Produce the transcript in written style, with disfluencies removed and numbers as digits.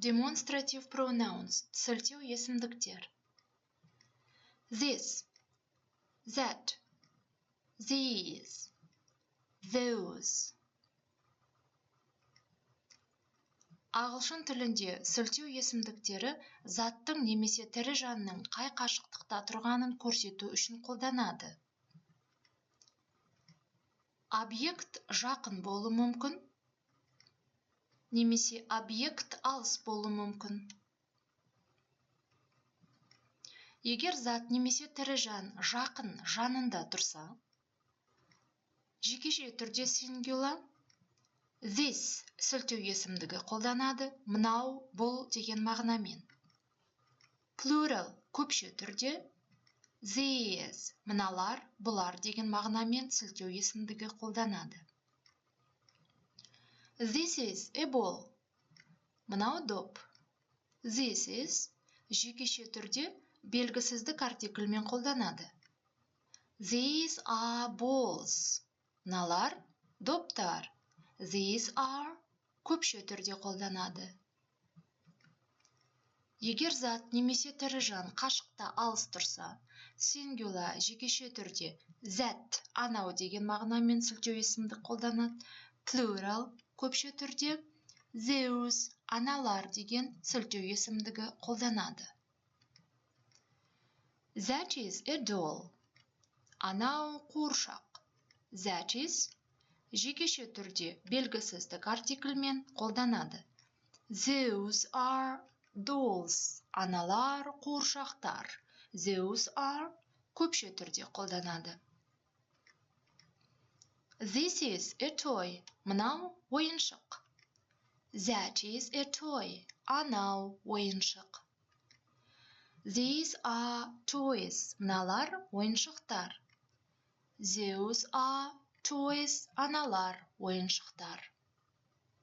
Demonstrative pronouns, сілтеу есімдіктер. This, that, these, those. Ағылшын тілінде сілтеу есімдіктері заттың немесе тірі жанның қай қашықтықта тұрғанын көрсету үшін қолданады. Объект жақын болуы мүмкін, немесе объект алыс болуы мүмкін. Егер зат немесе тірі жан жақын жанында тұрса, жекеше түрде сингуляр this сілтеу есімдігі қолданады, мынау, бұл деген мағынамен. Plural көпше түрде these мыналар, бұлар деген мағынамен сілтеу есімдігі қолданады. This is a ball. Мынау доп. This is жекеше түрде белгісіздік артикльмен қолданады. These are balls. Мыналар доптар. These are көпше түрде қолданады. Егер зат немесе тірі жан қашықта алыс тұрса, сингуляр жекеше түрде that анау деген мағынамен сілтеу есімдік қолданады. Plural көпше түрде those аналар деген сілтеу есімдігі қолданады. That is a doll. Анау қуыршақ. That is жекеше түрде белгісіздік артикльмен қолданады. Those are dolls. Аналар қуыршақтар. Those are көпше түрде қолданады. This is a toy. Мынау ойыншық. That is a toy. Анау ойыншық. These are toys. Мыналар ойыншықтар. Those are toys. Аналар ойыншықтар.